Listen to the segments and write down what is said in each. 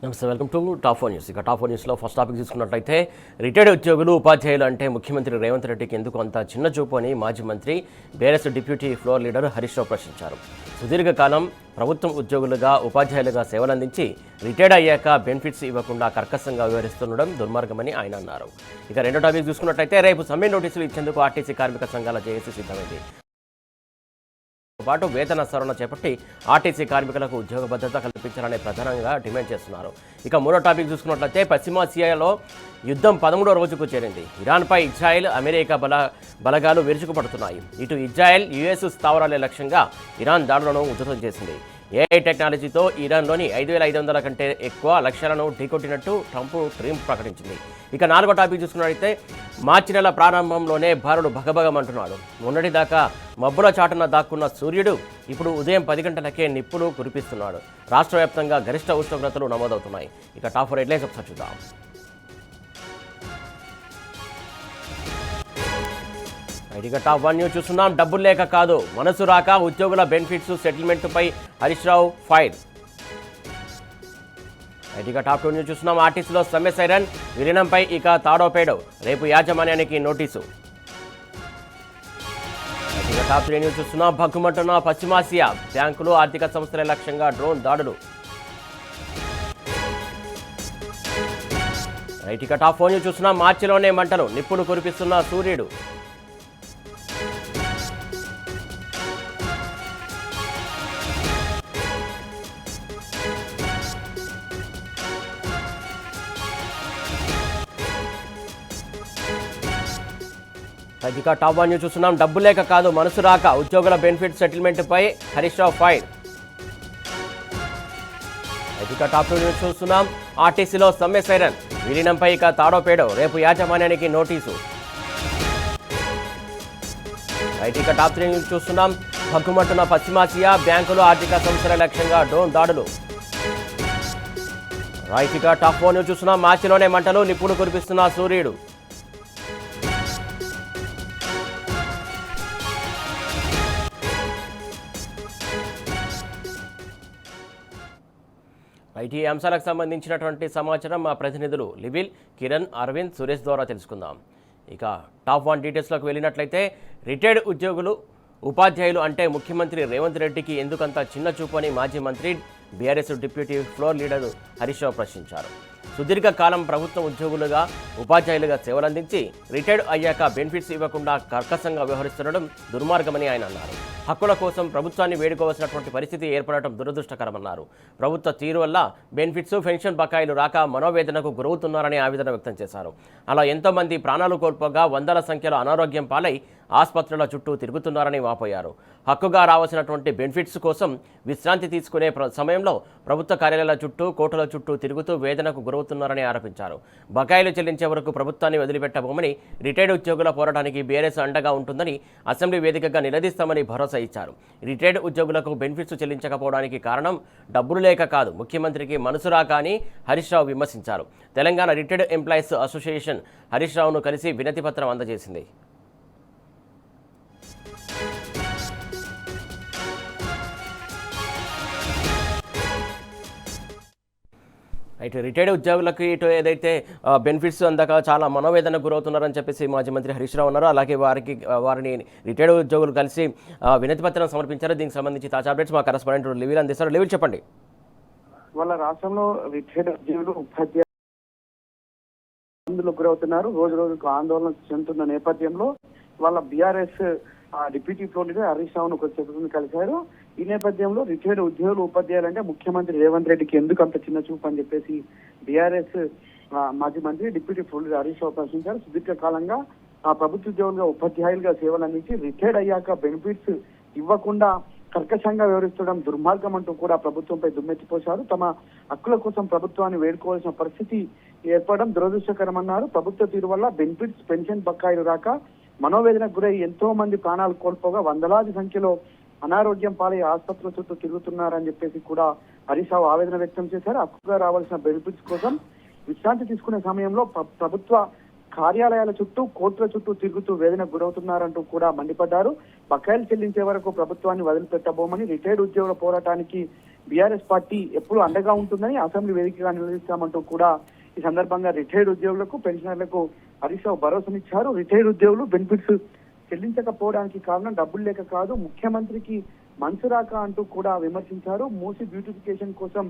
నమస్తే, welcome to top four news. ఇక top four న్యూస్లో ఫస్ట్ టాపిక్ తీసుకున్నట్లయితే రిటైర్డ్ ఉద్యోగులు ఉపాధ్యాయులు అంటే ముఖ్యమంత్రి రేవంత్ రెడ్డికి ఎందుకు అంత చిన్న చూపు అని మాజీ మంత్రి BRS deputy floor leader Harish Rao ప్రశ్నించారు. సుదీర్ఘకాలం ప్రభుత్వం ఉద్యోగులుగా ఉపాధ్యాయులుగా సేవలందించి రిటైర్డ్ అయ్యాక బెనిఫిట్స్ ఇవ్వకుండా కర్కశంగా వ్యవహరిస్తుండడం దుర్మార్గమని ఆయన అన్నారు. ఇక రెండో టాపిక్ చూసుకున్నట్లయితే రేపు సమ్మె నోటీసులు ఇచ్చేందుకు ఆర్టీసీ కార్మిక సంఘాల జేఏసీ సిద్ధమైంది. పాటు వేతన సవరణ చేపట్టి ఆర్టీసీ కార్మికులకు ఉద్యోగ భద్రత కల్పించాలని ప్రధానంగా డిమాండ్ చేస్తున్నారు. ఇక మూడో టాపిక్ చూసుకున్నట్లయితే పశ్చిమాసియాలో యుద్ధం 13వ రోజుకు చేరింది. ఇరాన్పై ఇజ్రాయెల్, అమెరికా బలగాలు విరుచుకుపడుతున్నాయి. ఇటు ఇజ్రాయెల్, యుఎస్ స్థావరాలే లక్ష్యంగా ఇరాన్ దాడులను ఉధృతం చేసింది. ఏఐ టెక్నాలజీతో ఇరాన్లోని 5,500 కంటే ఎక్కువ లక్ష్యాలను ఢీకొట్టినట్టు ట్రంప్ ప్రకటించింది. ఇక నాలుగో టాపిక్ చూసుకున్నట్లయితే మార్చి నెల ప్రారంభంలోనే భారుడు భగభగమంటున్నాడు. మొన్నటిదాకా మబ్బుల చాటున దాక్కున్న సూర్యుడు ఇప్పుడు ఉదయం 10 గంటలకే నిప్పులు కురిపిస్తున్నాడు. రాష్ట్ర వ్యాప్తంగా గరిష్ట ఉష్ణోగ్రతలు నమోదవుతున్నాయి. ఇక టాప్ 4 హెడ్లైన్స్ ఒకసారి చూద్దాం. ఇక టాప్ 1 న్యూస్ చూస్తున్నాం. డబ్బులు లేక కాదు, మనసు రాక ఉద్యోగుల బెనిఫిట్స్ సెటిల్మెంట్పై హరీష్ రావు ఫైర్. ఇక టాప్ 2 న్యూస్ చూస్తున్నాం. ఆర్టీసీలో సమ్మె సైరన్, విలీనంపై ఇక తాడోపేడో, రేపు యాజమాన్యానికి నోటీసు. ఇక టాప్ 3 న్యూస్ చూస్తున్నాం. భగ్గుమంటున్న పశ్చిమాసియా, బ్యాంకులు, ఆర్థిక సంస్థల లక్ష్యంగా డ్రోన్ దాడులు. ఇక టాప్ 4 న్యూస్ చూస్తున్నాం. మార్చిలోనే మంటలు, నిప్పులు కురిపిస్తున్న సూర్యుడు. ఇక టాప్ 1 న్యూస్ చూస్తున్నాం. డబ్బు లేక కాదు, మనసు రాక ఉద్యోగుల బెనిఫిట్ సెటిల్మెంట్పై హరీష్ రావు ఫైర్. ఇక టాప్ 2 న్యూస్ చూస్తున్నాం. ఆర్టీసీలో సమ్మె సైరన్, విలీనంపై ఇక తాడోపేడో, రేపు యాజమాన్యానికి నోటీసు. ఇక టాప్ 3 న్యూస్ చూస్తున్నాం. భగ్గుమంటున్న పశ్చిమాసియా, బ్యాంకులు, ఆర్థిక సంస్థల లక్ష్యంగా డ్రోన్ దాడులు. ఇక టాప్ 4 న్యూస్ చూస్తున్నాం. మార్చిలోనే మంటలు, నిప్పులు కురిపిస్తున్న సూర్యుడు. ఈ అంశాలకు సంబంధించినటువంటి సమాచారం మా ప్రతినిధులు లివిల్, కిరణ్, అరవింద్, సురేష్ ద్వారా తెలుసుకుందాం. ఇక టాప్ 1 డీటెయిల్స్లోకి వెళ్ళినట్లయితే రిటైర్డ్ ఉద్యోగులు ఉపాధ్యాయులు అంటే ముఖ్యమంత్రి రేవంత్ రెడ్డికి ఎందుకంత చిన్న చూపు అని మాజీ మంత్రి BRS deputy floor leader Harish Rao ప్రశ్నించారు. సుదీర్ఘకాలం ప్రభుత్వ ఉద్యోగులుగా ఉపాధ్యాయులుగా సేవలందించి రిటైర్డ్ అయ్యాక బెనిఫిట్స్ ఇవ్వకుండా కర్కశంగా వ్యవహరిస్తుండడం దుర్మార్గమని ఆయన అన్నారు. హక్కుల కోసం ప్రభుత్వాన్ని వేడుకోవాల్సినటువంటి పరిస్థితి ఏర్పడటం దురదృష్టకరమన్నారు. ప్రభుత్వ తీరు వల్ల బెనిఫిట్స్, పెన్షన్ బకాయిలు రాక మనోవేదనకు గురవుతున్నారని ఆవేదన వ్యక్తం చేశారు. అలా ఎంతోమంది ప్రాణాలు కోల్పోగా వందల సంఖ్యలో అనారోగ్యం పాలై ఆసుపత్రుల చుట్టూ తిరుగుతున్నారని వాపోయారు. హక్కుగా రావాల్సినటువంటి బెనిఫిట్స్ కోసం విశ్రాంతి తీసుకునే సమయంలో ప్రభుత్వ కార్యాలయాల చుట్టూ, కోర్టుల చుట్టూ తిరుగుతూ వేదనకు గురవుతున్నారని ఆరోపించారు. బకాయిలు చెల్లించే వరకు ప్రభుత్వాన్ని వదిలిపెట్టబోమని, రిటైర్డ్ ఉద్యోగుల పోరాటానికి బీఆర్ఎస్ అండగా ఉంటుందని అసెంబ్లీ వేదికగా నిలదీస్తామని భరోసా ఇచ్చారు. రిటైర్డ్ ఉద్యోగులకు బెనిఫిట్స్ చెల్లించకపోవడానికి కారణం డబ్బులు లేక కాదు, ముఖ్యమంత్రికి మనసు రాక అని హరీష్ రావు విమర్శించారు. Telangana retired employees association Harish రావును కలిసి వినతి పత్రం అందజేసింది. రిటైర్డ్ ఉద్యోగులకు ఇటు ఏదైతే బెనిఫిట్స్ అందక చాలా మనోవేదనకు గురవుతున్నారని చెప్పేసి మాజీ మంత్రి హరీష్ రావు ఉన్నారు. అలాగే వారిని రిటైర్డ్ ఉద్యోగులు కలిసి వినతి పత్రం సమర్పించారు. దీనికి సంబంధించి తాజా అప్డేట్స్ మా కరెస్పాండెంట్ లివిల్ అందిస్తారు. లివిల్, చెప్పండి. వాళ్ళ రాష్ట్రంలో రిటైర్డ్ ఉద్యోగులు ఉపాధ్యాయులు గురవుతున్నారు. రోజు రోజుకు ఆందోళన చెందుతున్న నేపథ్యంలో వాళ్ళ BRS deputy floor leader Harish రావును కొద్దిసేపు కలిశారు. ఈ నేపథ్యంలో రిటైర్డ్ ఉద్యోగులు, ఉపాధ్యాయులు అంటే ముఖ్యమంత్రి రేవంత్ రెడ్డికి ఎందుకు అంత చిన్న చూపు అని చెప్పేసి బీఆర్ఎస్ మాజీ మంత్రి deputy floor leader Harish Rao ప్రశ్నించారు. సుదీర్ఘకాలంగా ప్రభుత్వ ఉద్యోగులుగా, ఉపాధ్యాయులుగా సేవలు అందించి రిటైర్డ్ అయ్యాక బెనిఫిట్స్ ఇవ్వకుండా కర్కశంగా వ్యవహరిస్తడం దుర్మార్గం అంటూ కూడా ప్రభుత్వంపై దుమ్మెత్తిపోశారు. తమ హక్కుల కోసం ప్రభుత్వాన్ని వేడుకోవాల్సిన పరిస్థితి ఏర్పడడం దురదృష్టకరమన్నారు. ప్రభుత్వ తీరు వల్ల బెనిఫిట్స్, పెన్షన్ బకాయిలు రాక మనోవేదనకు గురై ఎంతో మంది ప్రాణాలు కోల్పోగా వందలాది సంఖ్యలో అనారోగ్యం పాలై ఆసుపత్రుల చుట్టూ తిరుగుతున్నారని చెప్పేసి కూడా హరీష్ రావు ఆవేదన వ్యక్తం చేశారు. హక్కుగా రావాల్సిన బెనిఫిట్స్ కోసం విశ్రాంతి తీసుకునే సమయంలో ప్రభుత్వ కార్యాలయాల చుట్టూ, కోర్టుల చుట్టూ తిరుగుతూ వేదనకు గురవుతున్నారంటూ కూడా మండిపడ్డారు. బకాయిలు చెల్లించే వరకు ప్రభుత్వాన్ని వదిలిపెట్టబోమని, రిటైర్డ్ ఉద్యోగుల పోరాటానికి బీఆర్ఎస్ పార్టీ ఎప్పుడు అండగా ఉంటుందని అసెంబ్లీ వేదికగా నిలదీస్తామంటూ కూడా ఈ సందర్భంగా రిటైర్డ్ ఉద్యోగులకు పెన్షనర్లకు హరీష్ రావు భరోసానిచ్చారు. రిటైర్డ్ ఉద్యోగులు బెనిఫిట్స్ చెల్లించకపోవడానికి కారణం డబ్బులు లేక కాదు, ముఖ్యమంత్రికి మనసు రాక అంటూ కూడా విమర్శించారు. మూసి బ్యూటిఫికేషన్ కోసం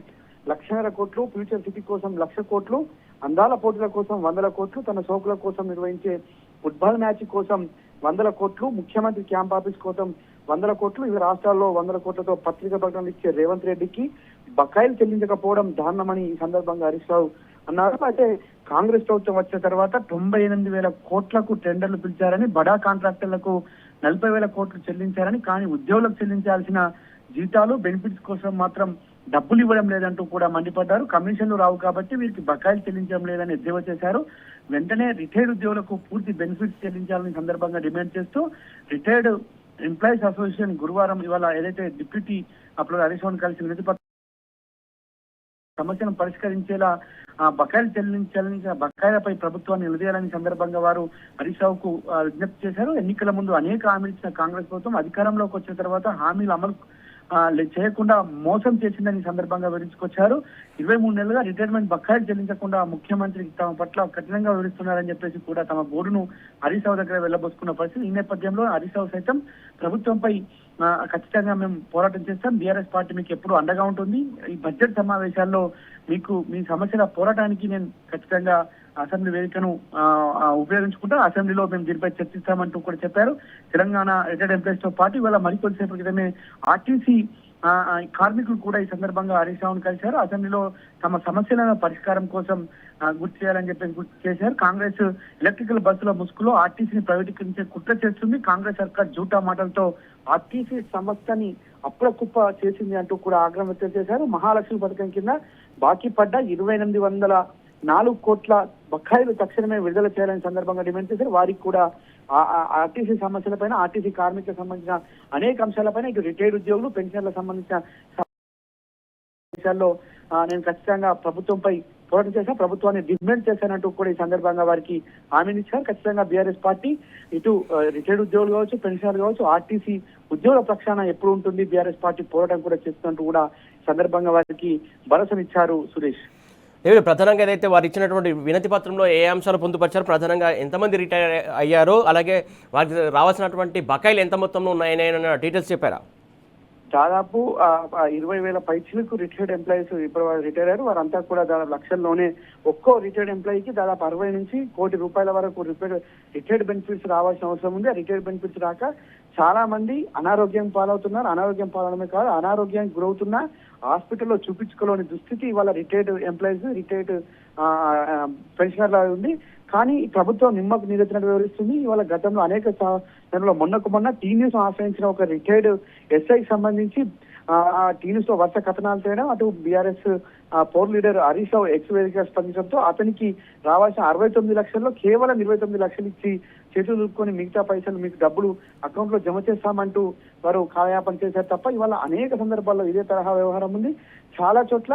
1,00,000 కోట్లు, ఫ్యూచర్ సిటీ కోసం 1,00,000 కోట్లు, అందాల పోటీల కోసం 100 కోట్లు, తన సోకుల కోసం నిర్వహించే ఫుట్బాల్ మ్యాచ్ కోసం 100 కోట్లు, ముఖ్యమంత్రి క్యాంప్ ఆఫీస్ కోసం 100 కోట్లు, ఇవి రాష్ట్రాల్లో 100 కోట్లతో పత్రికా ప్రకటనలు ఇచ్చే రేవంత్ రెడ్డికి బకాయిలు చెల్లించకపోవడం దారుణమని ఈ సందర్భంగా హరీష్ రావు అన్నారు. అయితే కాంగ్రెస్ ప్రభుత్వం వచ్చిన తర్వాత 98,000 కోట్లకు టెండర్లు పిలిచారని, బడా కాంట్రాక్టర్లకు 40,000 కోట్లు చెల్లించారని, కానీ ఉద్యోగులకు చెల్లించాల్సిన జీతాలు బెనిఫిట్స్ కోసం మాత్రం డబ్బులు ఇవ్వడం లేదంటూ కూడా మండిపడ్డారు. కమిషన్లు రావు కాబట్టి వీరికి బకాయిలు చెల్లించడం లేదని ఎద్దేవా చేశారు. వెంటనే రిటైర్డ్ ఉద్యోగులకు పూర్తి బెనిఫిట్స్ చెల్లించాలని సందర్భంగా డిమాండ్ చేస్తూ రిటైర్డ్ ఎంప్లాయీస్ అసోసియేషన్ గురువారం ఇవాళ ఏదైతే డిప్యూటీ అప్పుడు హరీష్ రావును కలిసి వినతి పత్రం సమస్యను పరిష్కరించేలా బకాయిలు చెల్లించిన బకాయిలపై ప్రభుత్వాన్ని నిలదీయాలని సందర్భంగా వారు హరీష్ రావుకు విజ్ఞప్తి చేశారు. ఎన్నికల ముందు అనేక హామీలు ఇచ్చిన కాంగ్రెస్ ప్రభుత్వం అధికారంలోకి వచ్చిన తర్వాత హామీలు అమలు చేయకుండా మోసం చేసిందని సందర్భంగా వివరించుకొచ్చారు. 23 నెలలుగా రిటైర్మెంట్ బకాయిలు చెల్లించకుండా ముఖ్యమంత్రి తమ పట్ల కఠినంగా వివరిస్తున్నారని చెప్పేసి కూడా తమ బోర్డును హరీష్ రావు దగ్గర వెళ్లబోసుకున్న పరిస్థితి. ఈ నేపథ్యంలో హరీష్ రావు సైతం ప్రభుత్వంపై ఖచ్చితంగా మేము పోరాటం చేస్తాం, బీఆర్ఎస్ పార్టీ మీకు ఎప్పుడు అండగా ఉంటుంది, ఈ బడ్జెట్ సమావేశాల్లో మీకు మీ సమస్యల పోరాటానికి నేను ఖచ్చితంగా అసెంబ్లీ వేదికను ఉపయోగించుకుంటా, అసెంబ్లీలో మేము దీనిపై చర్చిస్తామంటూ కూడా చెప్పారు. తెలంగాణ రిటైర్డ్ ఎంప్లాయీస్ తో పాటు ఇవాళ మరికొద్దిసేపటి క్రితమే ఆర్టీసీ కార్మికులు కూడా ఈ సందర్భంగా హరీష్ రావును కలిశారు. అసెంబ్లీలో తమ సమస్యల పరిష్కారం కోసం గుర్తు చేయాలని చెప్పేసి గుర్తు చేశారు. కాంగ్రెస్ ఎలక్ట్రికల్ బస్సుల ముసుగులో ఆర్టీసీని ప్రైవేటీకరించే కుట్ర చేస్తుంది, కాంగ్రెస్ సర్కార్ జూటా మాటలతో ఆర్టీసీ సంస్థని అప్పుడకుప్ప చేసింది అంటూ కూడా ఆగ్రహం వ్యక్తం చేశారు. మహాలక్ష్మి పథకం కింద బాకీ పడ్డ 2,804 కోట్ల బకాయిలు తక్షణమే విడుదల చేయాలని సందర్భంగా డిమాండ్ చేశారు. వారికి కూడా ఆర్టీసీ సమస్యలపైన, ఆర్టీసీ కార్మికులకు సంబంధించిన అనేక అంశాలపైన, ఇటు రిటైర్డ్ ఉద్యోగులు, పెన్షన్లకు సంబంధించిన విషయాల్లో నేను ఖచ్చితంగా ప్రభుత్వంపై పోరాటం చేశాను, ప్రభుత్వాన్ని డిమాండ్ చేశానంటూ కూడా ఈ సందర్భంగా వారికి హామీనిచ్చారు. ఖచ్చితంగా బీఆర్ఎస్ పార్టీ ఇటు రిటైర్డ్ ఉద్యోగులు కావచ్చు, పెన్షనర్లు కావచ్చు, ఆర్టీసీ ఉద్యోగుల పక్షాన ఎప్పుడు ఉంటుంది, బీఆర్ఎస్ పార్టీ పోరాటం కూడా చేస్తున్నట్టు కూడా సందర్భంగా వారికి భరోసానిచ్చారు. సురేష్, ప్రధానంగా ఏదైతే వారు ఇచ్చినటువంటి వినతి పత్రంలో ఏ అంశాలు పొందుపరిచారు, ప్రధానంగా ఎంతమంది రిటైర్ అయ్యారో, అలాగే వారికి రావాల్సినటువంటి బకాయిలు ఎంత మొత్తంలో ఉన్నాయని డీటెయిల్స్ చెప్పారా? దాదాపు 20,000 పైచిలకు రిటైర్డ్ ఎంప్లాయీస్ ఇప్పుడు రిటైర్ అయ్యారు. వారంతా కూడా దాదాపు లక్షల్లోనే. ఒక్కో రిటైర్డ్ ఎంప్లాయీకి దాదాపు 60 నుంచి కోటి రూపాయల వరకు రిటైర్డ్ బెనిఫిట్స్ రావాల్సిన అవసరం ఉంది. ఆ రిటైర్డ్ బెనిఫిట్స్ రాక చాలా మంది అనారోగ్యం పాలవుతున్నారు. అనారోగ్యం పాలవడమే కాదు, అనారోగ్యానికి గురవుతున్నా హాస్పిటల్లో చూపించుకోలేని దుస్థితి ఇవాళ రిటైర్డ్ ఎంప్లాయీస్, రిటైర్డ్ పెన్షనర్ల ఉంది. కానీ ఈ ప్రభుత్వం నిమ్మకు నీరెత్తినట్టు వివరిస్తుంది. ఇవాళ గతంలో అనేక మొన్న టీ న్యూస్ ఆశ్రయించిన ఒక రిటైర్డ్ ఎస్ఐకి సంబంధించి టీ న్యూస్ లో వరుస కథనాలు చేయడం, అటు బీఆర్ఎస్ పవర్ లీడర్ హరీష్ రావు ఎక్స్ వేదికగా స్పందించడంతో అతనికి రావాల్సిన 69 లక్షల్లో కేవలం 29 లక్షలు ఇచ్చి చేతులు దులుపుకొని మిగతా పైసలు మీకు డబ్బులు అకౌంట్ లో జమ చేస్తామంటూ వారు కాలయాపన చేశారు తప్ప ఇవాళ అనేక సందర్భాల్లో ఇదే తరహా వ్యవహారం ఉంది. చాలా చోట్ల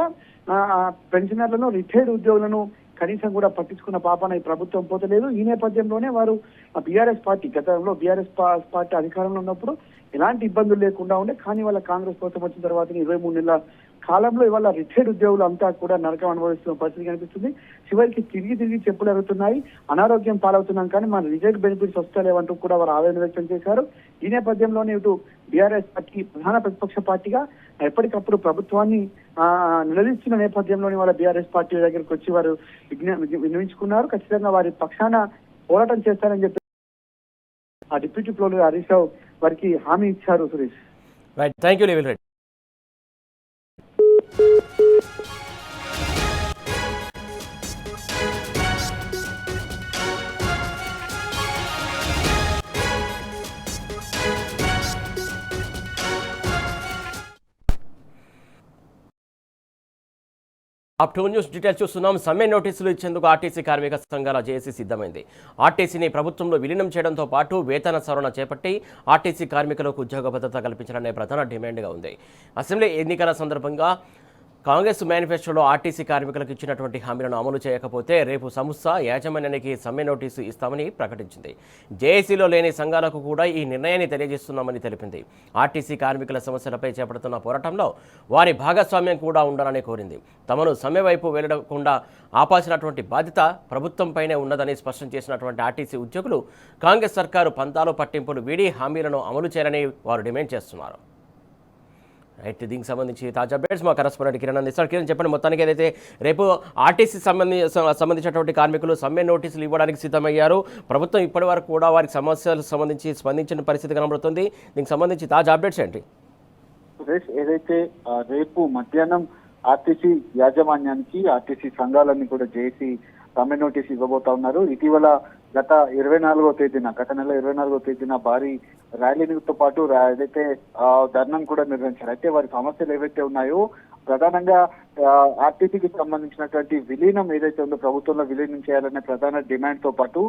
పెన్షనర్లను, రిటైర్డ్ ఉద్యోగులను కనీసం కూడా పట్టించుకున్న పాపన ఈ ప్రభుత్వం పోతలేదు. ఈ నేపథ్యంలోనే వారు బీఆర్ఎస్ పార్టీ గతంలో బీఆర్ఎస్ పార్టీ అధికారంలో ఉన్నప్పుడు ఎలాంటి ఇబ్బందులు లేకుండా ఉండే, కానీ వాళ్ళ కాంగ్రెస్ ప్రభుత్వం వచ్చిన తర్వాత 23 నెలల కాలంలో ఇవాళ రిటైర్డ్ ఉద్యోగులు అంతా కూడా నరకం అనుభవిస్తున్న పరిస్థితి కనిపిస్తుంది. చివరికి తిరిగి చెప్పులు ఎరుగుతున్నాయి, అనారోగ్యం పాలవుతున్నాం, కానీ మన రిటైర్డ్ బెనిఫిట్స్ వస్తలేవంటూ కూడా వారు ఆవేదన వ్యక్తం చేశారు. ఈ నేపథ్యంలోనే ఇటు బీఆర్ఎస్ పార్టీ ప్రధాన ప్రతిపక్ష పార్టీగా ఎప్పటికప్పుడు ప్రభుత్వాన్ని నిలదీస్తున్న నేపథ్యంలోనే వాళ్ళ బీఆర్ఎస్ పార్టీ దగ్గరికి వచ్చి వారు విన్నవించుకున్నారు. ఖచ్చితంగా వారి పక్షాన పోరాటం చేస్తారని చెప్పి ఆ డిప్యూటీ ఫ్లోర్ హరీష్ రావు వారికి హామీ ఇచ్చారు. Suresh, right, thank you level Reddy. Up to news details చూస్తున్నాం. సమ్మె నోటీసులు ఇచ్చేందుకు ఆర్టీసీ కార్మిక సంఘాల జేఏసీ సిద్ధమైంది. ఆర్టీసీని ప్రభుత్వంలో విలీనం చేయడంతో పాటు వేతన సవరణ చేపట్టి ఆర్టీసీ కార్మికులకు ఉద్యోగ భద్రత కల్పించాలనే ప్రధాన డిమాండ్గా ఉంది. అసెంబ్లీ ఎన్నికల సందర్భంగా కాంగ్రెస్ మేనిఫెస్టోలో ఆర్టీసీ కార్మికులకు ఇచ్చినటువంటి హామీలను అమలు చేయకపోతే రేపు సంస్థ యాజమాన్యానికి సమ్మె నోటీసు ఇస్తామని ప్రకటించింది. జేఏసీలో లేని సంఘాలకు కూడా ఈ నిర్ణయాన్ని తెలియజేస్తున్నామని తెలిపింది. ఆర్టీసీ కార్మికుల సమస్యలపై చేపడుతున్న పోరాటంలో వారి భాగస్వామ్యం కూడా ఉండాలని కోరింది. తమను సమ్మె వైపు వెళ్లకుండా ఆపాల్సినటువంటి బాధ్యత ప్రభుత్వంపైనే ఉన్నదని స్పష్టం చేసినటువంటి ఆర్టీసీ ఉద్యోగులు కాంగ్రెస్ సర్కారు పంతాలు పట్టింపులు వీడి హామీలను అమలు చేయాలని వారు డిమాండ్ చేస్తున్నారు. రైట్, దీనికి సంబంధించి తాజా అప్డేట్స్ మా కరెస్పాండెంట్ కిరణ్ అందిస్తారు. కిరణ్, చెప్పండి, మొత్తానికి ఏదైతే రేపు ఆర్టీసీ సంబంధించినటువంటి కార్మికులు సమ్మె నోటీసులు ఇవ్వడానికి సిద్ధమయ్యారు. ప్రభుత్వం ఇప్పటి వరకు కూడా వారికి సమస్యలకు సంబంధించి స్పందించిన పరిస్థితి కనబడుతుంది. దీనికి సంబంధించి తాజా అప్డేట్స్ ఏంటి? ఏదైతే రేపు మధ్యాహ్నం ఆర్టీసీ యాజమాన్యానికి ఆర్టీసీ సంఘాలన్నీ కూడా చేసి సమ్మె నోటీస్ ఇవ్వబోతా ఉన్నారు. ఇటీవల గత నెల 24వ తేదీన భారీ ర్యాలీతో పాటు ఏదైతే ధర్నాను కూడా నిర్వహించారు. అయితే వారి సమస్యలు ఏవైతే ఉన్నాయో ప్రధానంగా ఆర్టీసీకి సంబంధించినటువంటి విలీనం ఏదైతే ఉందో ప్రభుత్వంలో విలీనం చేయాలనే ప్రధాన డిమాండ్ తో పాటు,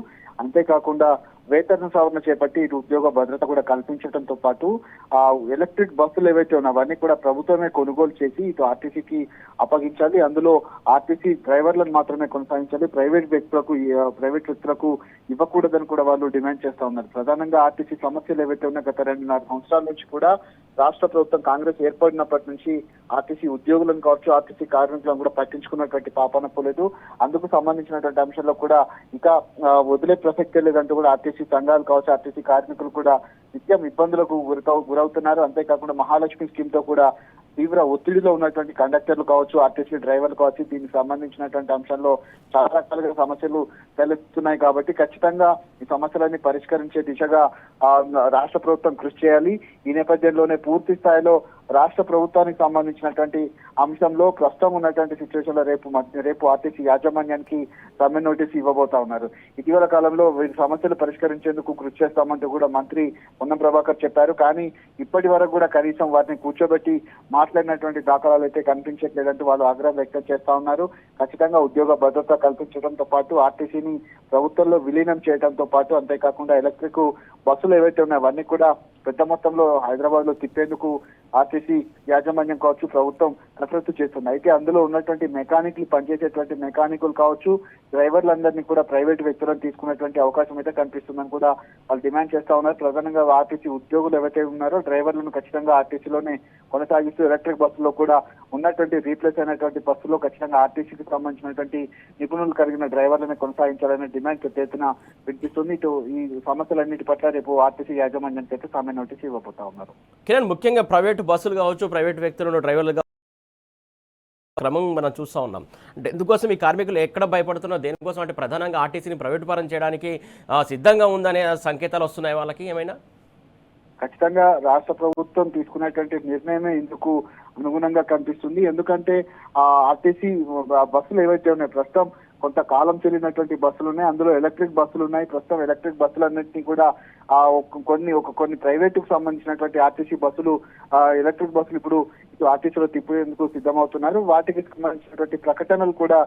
అంతేకాకుండా వేతన సవరణ చేపట్టి ఇటు ఉద్యోగ భద్రత కూడా కల్పించడంతో పాటు ఎలక్ట్రిక్ బస్సులు ఏవైతే ఉన్నాయో అవన్నీ కూడా ప్రభుత్వమే కొనుగోలు చేసి ఇటు ఆర్టీసీకి అప్పగించాలి. అందులో ఆర్టీసీ డ్రైవర్లను మాత్రమే కొనసాగించాలి, ప్రైవేట్ వ్యక్తులకు ఇవ్వకూడదని కూడా వాళ్ళు డిమాండ్ చేస్తా ఉన్నారు. ప్రధానంగా ఆర్టీసీ సమస్యలు ఏవైతే ఉన్నాయో గత 2.5 సంవత్సరాల నుంచి కూడా రాష్ట్ర ప్రభుత్వం కాంగ్రెస్ ఏర్పడినప్పటి నుంచి ఆర్టీసీ ఉద్యోగులను కావచ్చు, ఆర్టీసీ కార్మికులను కూడా పట్టించుకున్నటువంటి పాపాన పోలేదు. అందుకు సంబంధించినటువంటి అంశంలో కూడా ఇక వదిలే ప్రసక్తే లేదంటూ కూడా ఆర్టీసీ సంఘాలు కావచ్చు, ఆర్టీసీ కార్మికులు కూడా నిత్యం ఇబ్బందులకు గురవుతున్నారు. అంతేకాకుండా మహాలక్ష్మి స్కీమ్ తో కూడా తీవ్ర ఒత్తిడిలో ఉన్నటువంటి కండక్టర్లు కావచ్చు, ఆర్టీసీ డ్రైవర్లు కావచ్చు, దీనికి సంబంధించినటువంటి అంశంలో చాలా రకాలుగా సమస్యలు తలెత్తుతున్నాయి. కాబట్టి ఖచ్చితంగా ఈ సమస్యలన్నీ పరిష్కరించే దిశగా రాష్ట్ర ప్రభుత్వం కృషి చేయాలి. ఈ నేపథ్యంలోనే పూర్తి స్థాయిలో రాష్ట్ర ప్రభుత్వానికి సంబంధించినటువంటి అంశంలో ప్రస్తుతం ఉన్నటువంటి సిచ్యువేషన్ లో రేపు ఆర్టీసీ యాజమాన్యానికి సమ్మె నోటీసు ఇవ్వబోతా ఉన్నారు. ఇటీవల కాలంలో వీరి సమస్యలు పరిష్కరించేందుకు కృషి చేస్తామంటూ కూడా మంత్రి పొన్నం ప్రభాకర్ చెప్పారు. కానీ ఇప్పటి వరకు కూడా కనీసం వారిని కూర్చోబెట్టి మాట్లాడినటువంటి దాఖలాలు అయితే కనిపించట్లేదంటూ వాళ్ళు ఆగ్రహం వ్యక్తం చేస్తా ఉన్నారు. ఖచ్చితంగా ఉద్యోగ భద్రత కల్పించడంతో పాటు ఆర్టీసీని ప్రభుత్వంలో విలీనం చేయడంతో పాటు, అంతేకాకుండా ఎలక్ట్రిక్ బస్సులు ఏవైతే ఉన్నాయో అవన్నీ కూడా పెద్ద మొత్తంలో హైదరాబాద్ లో తిప్పేందుకు ఆర్టీసీ యాజమాన్యం కావచ్చు ప్రభుత్వం కసరత్తు చేస్తుంది. అయితే అందులో ఉన్నటువంటి పనిచేసేటువంటి మెకానికులు కావచ్చు, డ్రైవర్లందరినీ కూడా ప్రైవేట్ వ్యక్తులను తీసుకున్నటువంటి అవకాశం అయితే కనిపిస్తుందని కూడా వాళ్ళు డిమాండ్ చేస్తా ఉన్నారు. ప్రధానంగా ఆర్టీసీ ఉద్యోగులు ఎవరైతే ఉన్నారో డ్రైవర్లను ఖచ్చితంగా ఆర్టీసీలోనే కొనసాగిస్తూ ఎలక్ట్రిక్ బస్సులో కూడా ఉన్నటువంటి రీప్లేస్ అయినటువంటి బస్సులో ఖచ్చితంగా ఆర్టీసీకి సంబంధించినటువంటి నిపుణులు కలిగిన డ్రైవర్లను కొనసాగించాలనే డిమాండ్ పెద్ద ఎత్తున వినిపిస్తుంది. ఇటు ఈ సమస్యలన్నిటి పట్ల రేపు ఆర్టీసీ యాజమాన్యానికి అయితే సమ్మె నోటీసు ఇవ్వబోతా ఉన్నారు. కిరణ్, ముఖ్యంగా ప్రైవేటు బస్సులు కావచ్చు, ప్రైవేట్ వ్యక్తులను డ్రైవర్లుగా క్రమం మనం చూస్తూ ఉన్నాం. అంటే ఎందుకోసం ఈ కార్మికులు ఎక్కడ భయపడుతున్నారు, దేనికోసం అంటే ప్రధానంగా ఆర్టీసీని ప్రైవేటు పరం చేయడానికి సిద్ధంగా ఉందనే సంకేతాలు వస్తున్నాయి వాళ్ళకి ఏమైనా? ఖచ్చితంగా రాష్ట్ర ప్రభుత్వం తీసుకునేటువంటి నిర్ణయమే ఇందుకు అనుగుణంగా కనిపిస్తుంది. ఎందుకంటే ఆర్టీసీ బస్సులు ఏవైతే ఉన్నాయో ప్రస్తుతం కొంతకాలం చెల్లినటువంటి బస్సులు ఉన్నాయి, అందులో ఎలక్ట్రిక్ బస్సులు ఉన్నాయి. ప్రస్తుతం ఎలక్ట్రిక్ బస్సులన్నింటినీ కూడా కొన్ని ప్రైవేటుకు సంబంధించినటువంటి ఆర్టీసీ బస్సులు ఎలక్ట్రిక్ బస్సులు ఇప్పుడు ఇటు ఆర్టీసీలో తిప్పేందుకు సిద్ధమవుతున్నారు. వాటికి సంబంధించినటువంటి ప్రకటనలు కూడా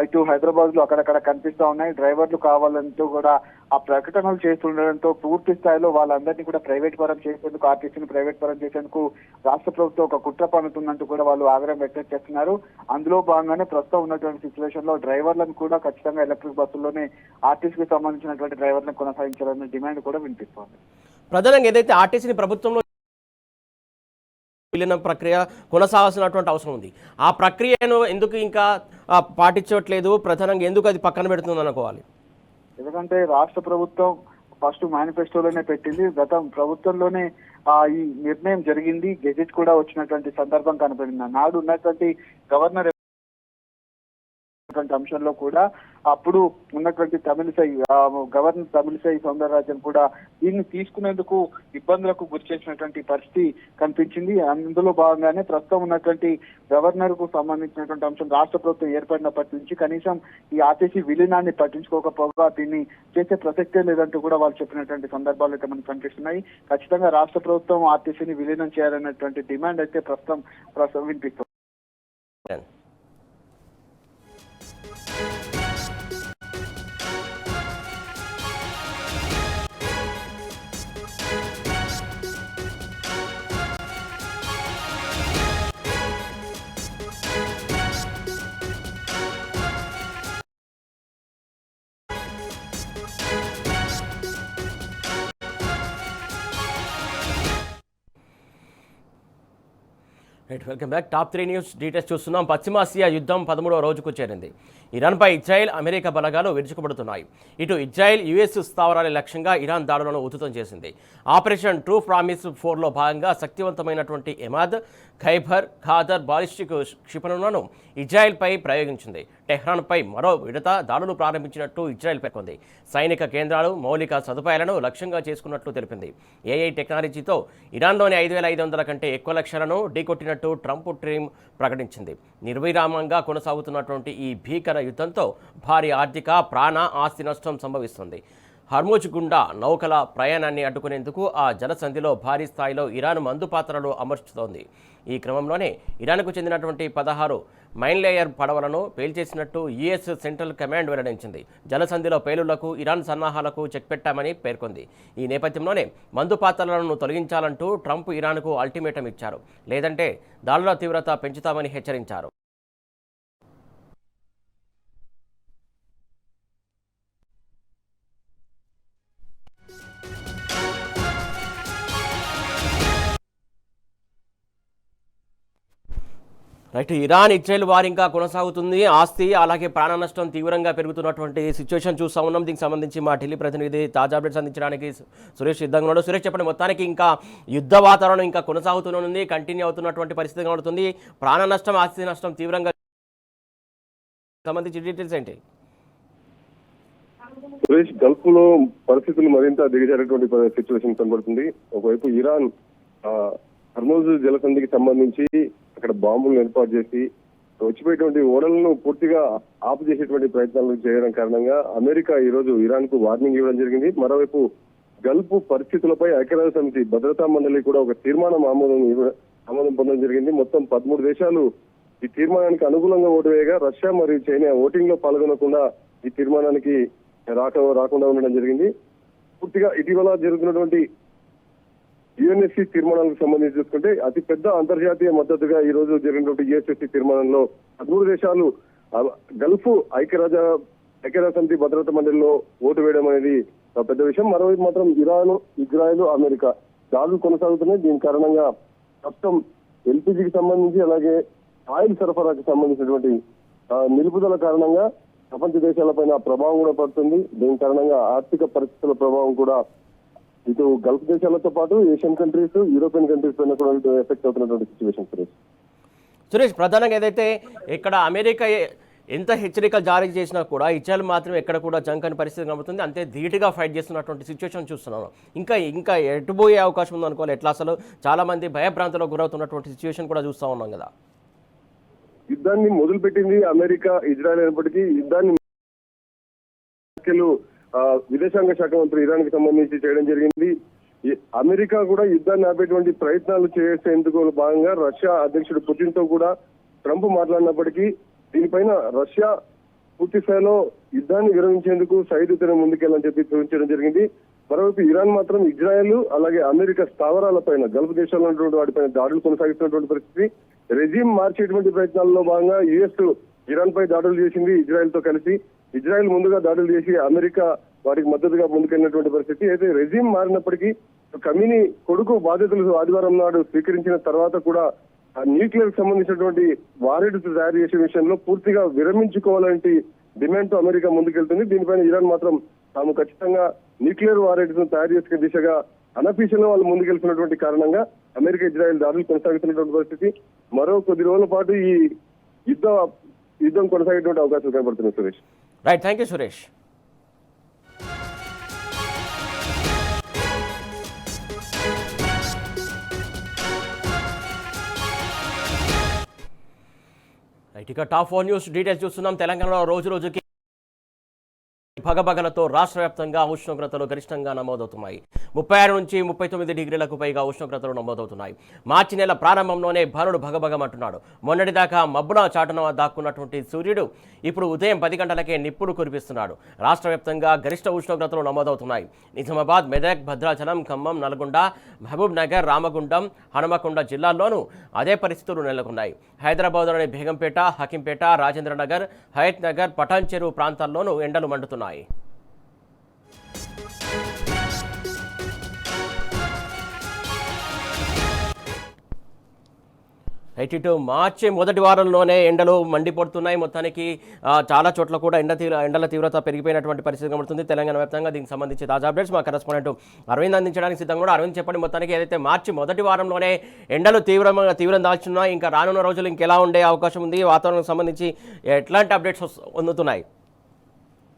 ఇటు హైదరాబాద్ లో అక్కడక్కడ కనిపిస్తా ఉన్నాయి. డ్రైవర్లు కావాలంటూ కూడా ఆ ప్రకటనలు చేస్తుండడంతో పూర్తి స్థాయిలో వాళ్ళందరినీ కూడా ప్రైవేట్ పరం చేసేందుకు, ఆర్టీసీని ప్రైవేట్ పరం చేసేందుకు రాష్ట్ర ప్రభుత్వం ఒక కుట్ర పన్నుతుందంటూ కూడా వాళ్ళు ఆగ్రహం వ్యక్తం చేస్తున్నారు. అందులో భాగంగానే ప్రస్తుతం ఉన్నటువంటి సిచ్యువేషన్ లో డ్రైవర్లను కూడా ఖచ్చితంగా ఎలక్ట్రిక్ బస్సుల్లోనే ఆర్టీసీకి సంబంధించినటువంటి డ్రైవర్లను కొనసాగించాలనే డిమాండ్ కూడా వినిపిస్తోంది. ప్రధానంగా ఏదైతే ఆర్టీసీని ప్రభుత్వంలో విలీనం ప్రక్రియ కొనసాగాల్సినటువంటి అవసరం ఉంది, ఆ ప్రక్రియను ఎందుకు ఇంకా పాటించట్లేదు, ప్రధానంగా ఎందుకు అది పక్కన పెడుతుంది అనుకోవాలి? ఎందుకంటే రాష్ట్ర ప్రభుత్వం ఫస్ట్ మేనిఫెస్టోలోనే పెట్టింది, గత ప్రభుత్వంలోనే ఈ నిర్ణయం జరిగింది, గెజెట్ కూడా వచ్చినటువంటి సందర్భం కనపడింది. నాడు ఉన్నటువంటి గవర్నర్ అంశంలో కూడా అప్పుడు ఉన్నటువంటి గవర్నర్ తమిళిసై సౌందరరాజన్ కూడా దీన్ని తీసుకునేందుకు ఇబ్బందులకు గురి చేసినటువంటి పరిస్థితి కనిపించింది. అందులో భాగంగానే ప్రస్తుతం ఉన్నటువంటి గవర్నర్ కు సంబంధించినటువంటి అంశం రాష్ట్ర ప్రభుత్వం ఏర్పడినప్పటి నుంచి కనీసం ఈ ఆర్టీసీ విలీనాన్ని పట్టించుకోకపోగా దీన్ని చేసే ప్రసక్తే లేదంటూ కూడా వాళ్ళు చెప్పినటువంటి సందర్భాలు అయితే మనకు కనిపిస్తున్నాయి. ఖచ్చితంగా రాష్ట్ర ప్రభుత్వం ఆర్టీసీని విలీనం చేయాలనేటువంటి డిమాండ్ అయితే ప్రస్తుతం వినిపిస్తుంది. Right, welcome back. Top 3 news details చూస్తున్నాం. పశ్చిమాసియా యుద్ధం 13వ రోజుకు చేరింది. ఇరాన్పై ఇజ్రాయెల్, అమెరికా బలగాలు విరుచుకుపడుతున్నాయి. ఇటు ఇజ్రాయెల్ యుఎస్ స్థావరాల లక్ష్యంగా ఇరాన్ దాడులను ఉధృతం చేసింది. ఆపరేషన్ ట్రూ ప్రామిస్ 4లో భాగంగా శక్తివంతమైనటువంటి ఎమాద్, ఖైబర్, ఖాదర్ బాలిస్టిక్ క్షిపణులను ఇజ్రాయెల్పై ప్రయోగించింది. టెహ్రాన్పై మరో విడత దాడులు ప్రారంభించినట్టు ఇజ్రాయెల్ పేర్కొంది. సైనిక కేంద్రాలు, మౌలిక సదుపాయాలను లక్ష్యంగా చేసుకున్నట్లు తెలిపింది. ఏఐ టెక్నాలజీతో ఇరాన్లోని 5,500 కంటే ఎక్కువ లక్ష్యాలను ఢీకొట్టినట్టు ట్రంప్ టీం ప్రకటించింది. నిర్విరామంగా కొనసాగుతున్నటువంటి ఈ భీకర యుద్ధంతో భారీ ఆర్థిక, ప్రాణ, ఆస్తి నష్టం సంభవిస్తుంది. హర్ముజ్ గుండా నౌకల ప్రయాణాన్ని అడ్డుకునేందుకు ఆ జలసంధిలో భారీ స్థాయిలో ఇరాన్ మందుపాత్రలు అమర్చుతోంది. ఈ క్రమంలోనే ఇరాన్కు చెందినటువంటి 16 మైన్ లేయర్ పడవలను పేల్చేసినట్టు యుఎస్ సెంట్రల్ కమాండ్ వెల్లడించింది. జలసంధిలో పేలుళ్లకు ఇరాన్ సన్నాహాలకు చెక్ పెట్టామని పేర్కొంది. ఈ నేపథ్యంలోనే మందుపాత్రలను తొలగించాలంటూ ట్రంప్ ఇరాన్కు అల్టిమేటం ఇచ్చారు. లేదంటే దాడుల తీవ్రత పెంచుతామని హెచ్చరించారు. రైట్, ఇరాన్ ఇజ్రాయెల్ వార్ ఇంకా కొనసాగుతుంది. ఆస్తి అలాగే ప్రాణ నష్టం తీవ్రంగా పెరుగుతున్నటువంటి సిచ్యువేషన్ చూస్తూ ఉన్నాం. దీనికి సంబంధించి మా ఢిల్లీ ప్రతినిధి తాజా అప్డేట్స్ అందించడానికి సురేష్ సిద్ధంగా ఉన్నాడు. సురేష్, చెప్పండి, మొత్తానికి ఇంకా యుద్ధ వాతావరణం ఇంకా కొనసాగుతూనే ఉంది, కంటిన్యూ అవుతున్నటువంటి పరిస్థితి కనబడుతుంది. ప్రాణ నష్టం, ఆస్తి నష్టం తీవ్రంగా సంబంధించి డీటెయిల్స్ ఏంటి? సురేష్, గల్ఫ్ లో పరిస్థితులు మరింత దిగజారేటువంటి సిచ్యువేషన్ కనబడుతుంది. ఒకవైపు ఇరాన్ హర్ముజ్ జలసంధికి సంబంధించి అక్కడ బాంబులను ఏర్పాటు చేసి వచ్చిపోయేటువంటి ఓడలను పూర్తిగా ఆపు చేసేటువంటి ప్రయత్నాలు చేయడం కారణంగా అమెరికా ఈ రోజు ఇరాన్ కు వార్నింగ్ ఇవ్వడం జరిగింది. మరోవైపు గల్ఫ్ పరిస్థితులపై ఐక్యరాజ్య సమితి భద్రతా మండలి కూడా ఒక తీర్మానం ఆమోదం పొందడం జరిగింది. మొత్తం 13 దేశాలు ఈ తీర్మానానికి అనుకూలంగా ఓటు వేయగా రష్యా మరియు చైనా ఓటింగ్ లో పాల్గొనకుండా ఈ తీర్మానానికి రాకుండా ఉండడం జరిగింది. పూర్తిగా ఇటీవల జరుగుతున్నటువంటి యుఎన్ఎస్సి తీర్మానాలకు సంబంధించి చూసుకుంటే అతి పెద్ద అంతర్జాతీయ మద్దతుగా ఈ రోజు జరిగినటువంటి యుఎస్ఎస్సి తీర్మానంలో 13 దేశాలు గల్ఫ్ ఐక్యరాజ్య సమితి భద్రతా మండలిలో ఓటు వేయడం అనేది పెద్ద విషయం. మరోవైపు మాత్రం ఇరాన్, ఇజ్రాయెల్, అమెరికా దాడులు కొనసాగుతున్నాయి. దీని కారణంగా ప్రస్తుతం ఎల్పిజికి సంబంధించి అలాగే ఆయిల్ సరఫరాకు సంబంధించినటువంటి నిలుపుదల కారణంగా ప్రపంచ దేశాలపైన ప్రభావం కూడా పడుతుంది. దీని కారణంగా ఆర్థిక పరిస్థితుల ప్రభావం కూడా ఇటు గల్ఫ్ దేశాలతో పాటు ఏషియన్ కంట్రీస్, యూరోపియన్ కంట్రీస్ పైన కూడా ఎఫెక్ట్ అవుతున్నటువంటి సిచ్యువేషన్. సురేష్, ప్రధానంగా ఏదైతే ఇక్కడ అమెరికా ఎంత హెచ్చరికలు జారీ చేసినా కూడా ఇజ్రాయెల్ మాత్రం ఎక్కడ కూడా జంకని పరిస్థితి కనబడుతుంది. అంతే ధీటుగా ఫైట్ చేస్తున్నటువంటి సిచ్యువేషన్ చూస్తున్నాను. ఇంకా ఎటుపోయే అవకాశం ఉందనుకోవాలి. ఎట్లా అసలు చాలా మంది భయభ్రాంతులకు గురవుతున్నటువంటి సిచ్యువేషన్ కూడా చూస్తూ ఉన్నాం కదా. యుద్ధాన్ని మొదలుపెట్టింది అమెరికా, ఇజ్రాయెల్ అయినప్పటికీ యుద్ధాన్ని విదేశాంగ శాఖ మంత్రి ఇరాన్ కి సంబంధించి చేయడం జరిగింది. అమెరికా కూడా యుద్ధాన్ని ఆపేటువంటి ప్రయత్నాలు చేసేందుకు భాగంగా రష్యా అధ్యక్షుడు పుతిన్ తో కూడా ట్రంప్ మాట్లాడినప్పటికీ దీనిపైన రష్యా పూర్తి స్థాయిలో యుద్ధాన్ని విరమించేందుకు సైనికులను ముందుకెళ్ళని చెప్పి సూచించడం జరిగింది. మరోవైపు ఇరాన్ మాత్రం ఇజ్రాయెల్ అలాగే అమెరికా స్థావరాలపైన గల్ఫ్ దేశాల్లో ఉన్నటువంటి వాటిపైన దాడులు కొనసాగిస్తున్నటువంటి పరిస్థితి. రెజిమ్ మార్చేటువంటి ప్రయత్నాల్లో భాగంగా యుఎస్ ఇరాన్ పై దాడులు చేసింది ఇజ్రాయెల్ తో కలిసి. ఇజ్రాయెల్ ముందుగా దాడులు చేసి అమెరికా వారికి మద్దతుగా ముందుకెళ్ళినటువంటి పరిస్థితి. అయితే రెజిమ్ మారినప్పటికీ కమీని కొడుకు బాధ్యతలు ఆదివారం నాడు స్వీకరించిన తర్వాత కూడా న్యూక్లియర్ సంబంధించినటువంటి వారెడ్స్ తయారు చేసే విషయంలో పూర్తిగా విరమించుకోవాలంటే డిమాండ్ తో అమెరికా ముందుకెళ్తుంది. దీనిపైన ఇరాన్ మాత్రం తాము ఖచ్చితంగా న్యూక్లియర్ వారెడ్స్ తయారు చేసుకునే దిశగా అనఫీషియల్ వాళ్ళు ముందుకెళ్తున్నటువంటి కారణంగా అమెరికా, ఇజ్రాయెల్ దాడులు కొనసాగుతున్నటువంటి పరిస్థితి. మరో కొద్ది రోజుల పాటు ఈ యుద్ధం కొనసాగేటువంటి అవకాశాలు కనబడుతున్నాయి. Suresh, right, thank you Suresh. Right, ఇక టాప్ 4 న్యూస్ డీటెయిల్స్ చూస్తున్నాం. తెలంగాణలో రోజుకి భగభగలతో రాష్ట్ర వ్యాప్తంగా ఉష్ణోగ్రతలు గరిష్టంగా నమోదవుతున్నాయి. 36 నుంచి 39 డిగ్రీలకు పైగా ఉష్ణోగ్రతలు నమోదవుతున్నాయి. మార్చి నెల ప్రారంభంలోనే భానుడు భగభగమంటున్నాడు. మొన్నటిదాకా మబ్బుల చాటున దాక్కున్నటువంటి సూర్యుడు ఇప్పుడు ఉదయం 10 గంటలకే నిప్పులు కురిపిస్తున్నాడు. రాష్ట్ర వ్యాప్తంగా గరిష్ట ఉష్ణోగ్రతలు నమోదవుతున్నాయి. నిజామాబాద్, మెదక్, భద్రాచలం, ఖమ్మం, నల్గొండ, మహబూబ్ నగర్, రామగుండం, హనుమకొండ జిల్లాల్లోనూ అదే పరిస్థితులు నెలకొన్నాయి. హైదరాబాద్లోని బేగంపేట, హకీంపేట, రాజేంద్రనగర్, హయత్ నగర్, పటాన్ చెరువు ప్రాంతాల్లోనూ ఎండలు మండుతున్నాయి. రైట్, ఇటు మార్చి మొదటి వారంలోనే ఎండలు మండిపడుతున్నాయి. మొత్తానికి చాలా చోట్ల కూడా ఎండల తీవ్రత పెరిగిపోయినటువంటి పరిస్థితి కనబడుతుంది తెలంగాణ వ్యాప్తంగా. దీనికి సంబంధించి తాజా అప్డేట్స్ మా కరెస్పాండెంట్ అరవింద్ అందించడానికి సిద్ధంగా కూడా. అరవింద్, చెప్పండి, మొత్తానికి ఏదైతే మార్చి మొదటి వారంలోనే ఎండలు తీవ్రం దాల్చున్నాయి, ఇంకా రానున్న రోజులు ఇంకెలా ఉండే అవకాశం ఉంది, వాతావరణం సంబంధించి ఎట్లాంటి అప్డేట్స్ అందుతున్నాయి?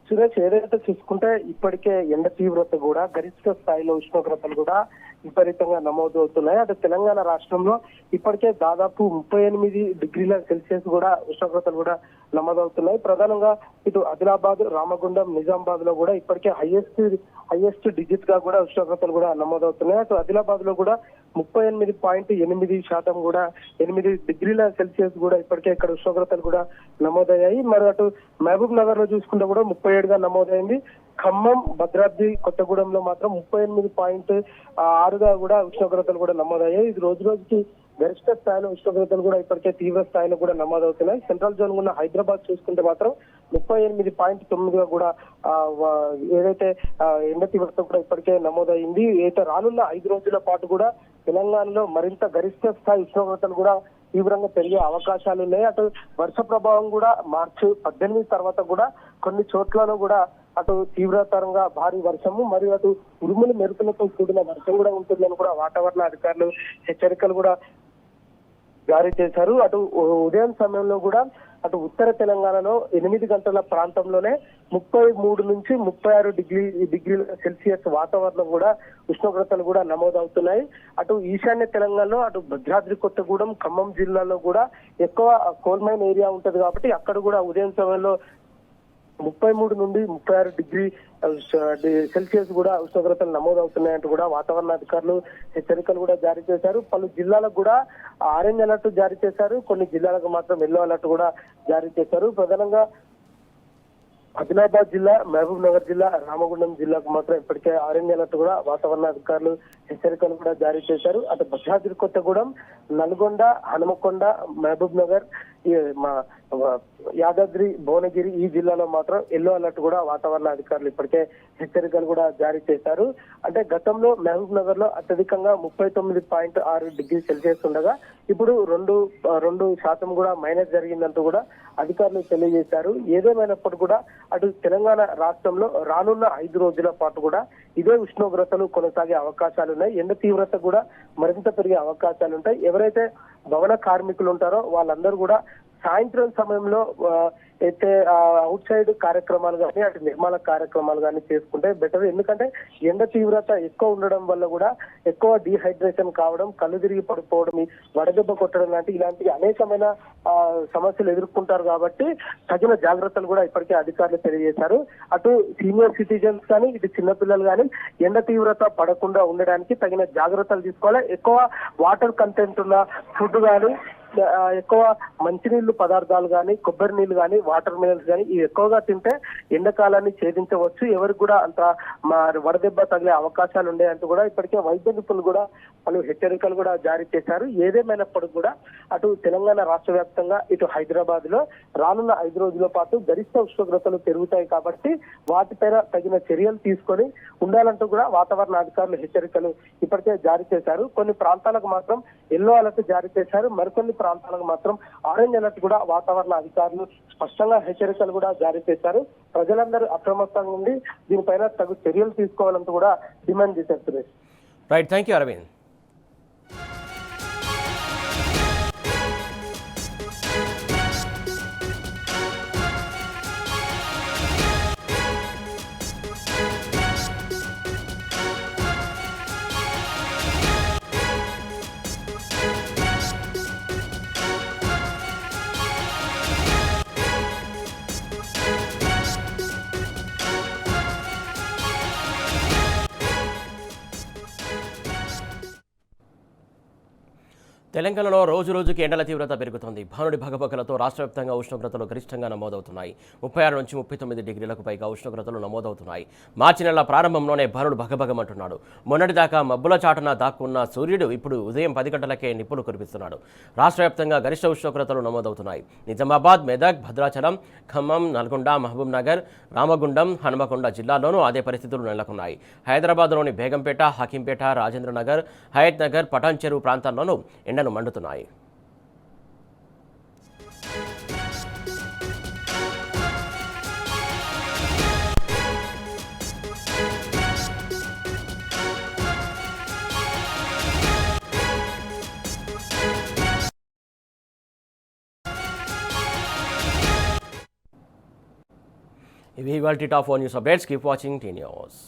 సురేష్, ఏదైతే చూసుకుంటే ఇప్పటికే ఎండ తీవ్రత కూడా గరిష్ట స్థాయిలో ఉష్ణోగ్రతలు కూడా విపరీతంగా నమోదు అవుతున్నాయి. అటు తెలంగాణ రాష్ట్రంలో ఇప్పటికే దాదాపు 38 డిగ్రీల సెల్సియస్ కూడా ఉష్ణోగ్రతలు కూడా నమోదవుతున్నాయి. ప్రధానంగా ఇటు ఆదిలాబాద్, రామగుండం, నిజామాబాద్ లో కూడా ఇప్పటికే హైయెస్ట్ డిజిట్ గా కూడా ఉష్ణోగ్రతలు కూడా నమోదవుతున్నాయి. అటు ఆదిలాబాద్ లో కూడా 38.8% కూడా 8 డిగ్రీల సెల్సియస్ కూడా ఇప్పటికే ఇక్కడ ఉష్ణోగ్రతలు కూడా నమోదయ్యాయి. మరి అటు మహబూబ్ నగర్ లో చూసుకుంటే కూడా 37గా నమోదైంది. ఖమ్మం, భద్రాద్రి కొత్తగూడెంలో మాత్రం 38.6గా కూడా ఉష్ణోగ్రతలు కూడా నమోదయ్యాయి. ఇది రోజు రోజుకి గరిష్ట స్థాయిలో ఉష్ణోగ్రతలు కూడా ఇప్పటికే తీవ్ర స్థాయిలో కూడా నమోదవుతున్నాయి. సెంట్రల్ జోన్ ఉన్న హైదరాబాద్ చూసుకుంటే మాత్రం 38.9గా కూడా ఏదైతే ఎండ తీవ్రత కూడా ఇప్పటికే నమోదైంది. అయితే రానున్న 5 రోజుల పాటు కూడా తెలంగాణలో మరింత గరిష్ట స్థాయి ఉష్ణోగ్రతలు కూడా తీవ్రంగా పెరిగే అవకాశాలు ఉన్నాయి. అటు వర్ష ప్రభావం కూడా మార్చి 18 తర్వాత కూడా కొన్ని చోట్లలో కూడా అటు తీవ్రతరంగా భారీ వర్షము మరియు అటు ఉరుములు మెరుపులతో కూడిన వర్షం కూడా ఉంటుందని కూడా వాతావరణ అధికారులు హెచ్చరికలు కూడా జారీ చేశారు. అటు ఉదయం సమయంలో కూడా అటు ఉత్తర తెలంగాణలో 8 గంటల ప్రాంతంలోనే 33 నుంచి 36 డిగ్రీల సెల్సియస్ వాతావరణం కూడా ఉష్ణోగ్రతలు కూడా నమోదవుతున్నాయి. అటు ఈశాన్య తెలంగాణలో అటు భద్రాద్రి కొత్తగూడెం, ఖమ్మం జిల్లాలో కూడా ఎక్కువ కోల్ మైన్ ఏరియా ఉంటది కాబట్టి అక్కడ కూడా ఉదయం సమయంలో 33 నుండి 36 డిగ్రీ సెల్సియస్ కూడా ఉష్ణోగ్రతలు నమోదవుతున్నాయంటూ కూడా వాతావరణ అధికారులు హెచ్చరికలు కూడా జారీ చేశారు. పలు జిల్లాలకు కూడా ఆరెంజ్ అలర్ట్ జారీ చేశారు, కొన్ని జిల్లాలకు మాత్రం ఎల్లో అలర్ట్ కూడా జారీ చేశారు. ప్రధానంగా ఆదిలాబాద్ జిల్లా, మహబూబ్ నగర్ జిల్లా, రామగుండం జిల్లాకు మాత్రం ఇప్పటికే ఆరెంజ్ అలర్ట్ కూడా వాతావరణ అధికారులు హెచ్చరికలు కూడా జారీ చేశారు. అటు భద్రాద్రి కొత్తగూడెం, నల్గొండ, హనుమకొండ, మహబూబ్ నగర్, యాదాద్రి, భువనగిరి ఈ జిల్లాలో మాత్రం ఎల్లో అలర్ట్ కూడా వాతావరణ అధికారులు ఇప్పటికే హెచ్చరికలు కూడా జారీ చేశారు. అంటే గతంలో మహబూబ్ నగర్ లో అత్యధికంగా 39.6 డిగ్రీ సెల్సియస్ ఉండగా ఇప్పుడు 2% కూడా మైనస్ జరిగిందంటూ కూడా అధికారులు తెలియజేశారు. ఏదేమైనప్పటికీ కూడా అటు తెలంగాణ రాష్ట్రంలో రానున్న 5 రోజుల పాటు కూడా ఇదే ఉష్ణోగ్రతలు కొనసాగే అవకాశాలు ఉన్నాయి. ఎండ తీవ్రత కూడా మరింత పెరిగే అవకాశాలు ఉంటాయి. ఎవరైతే భవన కార్మికులు ఉంటారో వాళ్ళందరూ కూడా సాయంత్రం సమయంలో అయితే అవుట్ సైడ్ కార్యక్రమాలు కానీ అటు నిర్మాణ కార్యక్రమాలు కానీ చేసుకుంటే బెటర్. ఎందుకంటే ఎండ తీవ్రత ఎక్కువ ఉండడం వల్ల కూడా ఎక్కువ డీహైడ్రేషన్ కావడం, కళ్ళు తిరిగి పడిపోవడం, వడదెబ్బ కొట్టడం ఇలాంటి అనేకమైన సమస్యలు ఎదుర్కొంటారు. కాబట్టి తగిన జాగ్రత్తలు కూడా ఇప్పటికే అధికారులు తెలియజేశారు. అటు సీనియర్ సిటిజన్స్ కానీ ఇటు చిన్నపిల్లలు కానీ ఎండ తీవ్రత పడకుండా ఉండడానికి తగిన జాగ్రత్తలు తీసుకోవాలి. ఎక్కువ వాటర్ కంటెంట్ ఉన్న ఫుడ్ కానీ, ఎక్కువ మంచినీళ్లు పదార్థాలు కానీ, కొబ్బరి నీళ్లు కానీ, వాటర్ మినరల్స్ కానీ ఇవి ఎక్కువగా తింటే ఎండాకాలాన్ని ఛేదించవచ్చు. ఎవరికి కూడా అంత వడదెబ్బ తగిలే అవకాశాలు ఉన్నాయంటూ కూడా ఇప్పటికే వైద్య నిపుణులు కూడా పలు హెచ్చరికలు కూడా జారీ చేశారు. ఏదేమైనప్పటికీ కూడా అటు తెలంగాణ రాష్ట్ర వ్యాప్తంగా ఇటు హైదరాబాద్ లో రానున్న 5 రోజుల పాటు గరిష్ట ఉష్ణోగ్రతలు పెరుగుతాయి కాబట్టి వాటిపైన తగిన చర్యలు తీసుకొని ఉండాలంటూ కూడా వాతావరణ అధికారులు హెచ్చరికలు ఇప్పటికే జారీ చేశారు. కొన్ని ప్రాంతాలకు మాత్రం ఎల్లో అలర్ట్ జారీ చేశారు, మరికొన్ని ప్రాంతాలకు మాత్రం ఆరెంజ్ అలర్ట్ కూడా వాతావరణ అధికారులు స్పష్టంగా హెచ్చరికలు కూడా జారీ చేశారు. ప్రజలందరూ అప్రమత్తంగా ఉండి దీనిపైన తగు చర్యలు తీసుకోవాలంటూ కూడా డిమాండ్ చేశారు. Right, thank you Arvind. తెలంగాణలో రోజు రోజుకి ఎండల తీవ్రత పెరుగుతోంది. భానుడి భగభగలతో రాష్ట్ర వ్యాప్తంగా ఉష్ణోగ్రతలు గరిష్టంగా నమోదవుతున్నాయి. 36 నుంచి 39 డిగ్రీలకు పైగా ఉష్ణోగ్రతలు నమోదవుతున్నాయి. మార్చి నెల ప్రారంభంలోనే భానుడు భగభగమంటున్నాడు. మొన్నటిదాకా మబ్బుల చాటున దాక్కున్న సూర్యుడు ఇప్పుడు ఉదయం 10 గంటలకే నిప్పులు కురిపిస్తున్నాడు. రాష్ట్ర వ్యాప్తంగా గరిష్ట ఉష్ణోగ్రతలు నమోదవుతున్నాయి. నిజామాబాద్, మెదక్, భద్రాచలం, ఖమ్మం, నల్గొండ, మహబూబ్ నగర్, రామగుండం, హనుమకొండ జిల్లాల్లోనూ అదే పరిస్థితులు నెలకొన్నాయి. హైదరాబాద్లోని బేగంపేట, హకీంపేట, రాజేంద్రనగర్, హయత్ నగర్, పటాన్ చెరువు ప్రాంతాల్లోనూ ఎండలు మండుతున్నాయి. ఇవి ఇవాల్టి top 1 news updates. Keep watching tea news.